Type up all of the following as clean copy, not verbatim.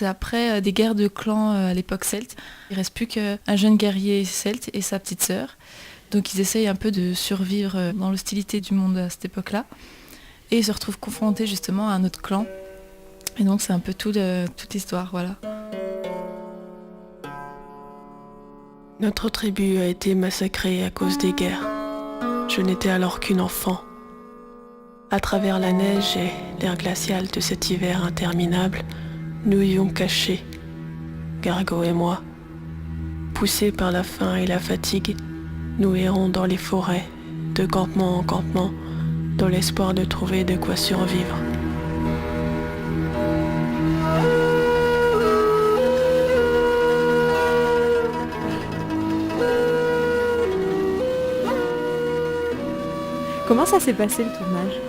c'est après des guerres de clans à l'époque celte. Il reste plus qu'un jeune guerrier celte et sa petite sœur. Donc ils essayent un peu de survivre dans l'hostilité du monde à cette époque-là. Et ils se retrouvent confrontés justement à un autre clan. Et donc c'est un peu toute l'histoire, voilà. Notre tribu a été massacrée à cause des guerres. Je n'étais alors qu'une enfant. À travers la neige et l'air glacial de cet hiver interminable, nous y sommes cachés, Gargo et moi. Poussés par la faim et la fatigue, nous errons dans les forêts, de campement en campement, dans l'espoir de trouver de quoi survivre. Comment ça s'est passé le tournage?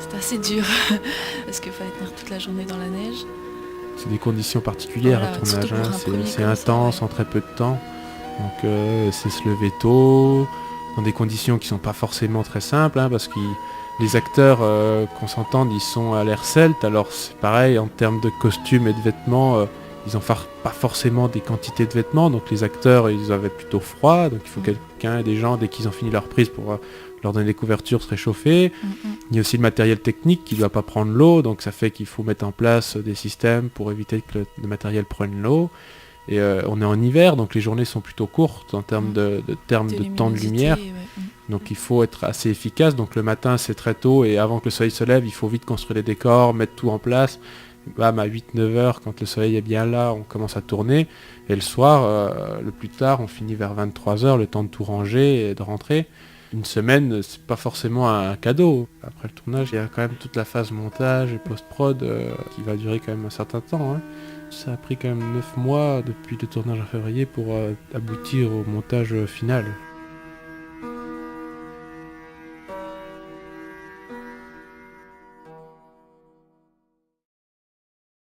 C'est assez dur, parce qu'il fallait tenir toute la journée dans la neige. C'est des conditions particulières, Voilà, un tournage, surtout pour un premier c'est comme ça, intense ouais. en très peu de temps. Donc c'est se lever tôt, dans des conditions qui sont pas forcément très simples, parce que les acteurs, qu'on s'entende, ils sont à l'air celte, alors c'est pareil en termes de costumes et de vêtements, ils n'ont pas forcément des quantités de vêtements, donc les acteurs ils avaient plutôt froid, donc il faut quelqu'un, des gens, dès qu'ils ont fini leur prise pour leur donner des couvertures, se réchauffer. Il y a aussi le matériel technique qui ne doit pas prendre l'eau, donc ça fait qu'il faut mettre en place des systèmes pour éviter que le matériel prenne l'eau. Et on est en hiver, donc les journées sont plutôt courtes en termes de temps de lumière. Ouais. Donc il faut être assez efficace. Donc le matin c'est très tôt et avant que le soleil se lève, il faut vite construire les décors, mettre tout en place. Bam, à 8-9 heures, quand le soleil est bien là, on commence à tourner. Et le soir, le plus tard, on finit vers 23 heures, le temps de tout ranger et de rentrer. Une semaine, c'est pas forcément un cadeau. Après le tournage, il y a quand même toute la phase montage et post-prod qui va durer quand même un certain temps. Ça a pris quand même 9 mois depuis le tournage en février pour aboutir au montage final.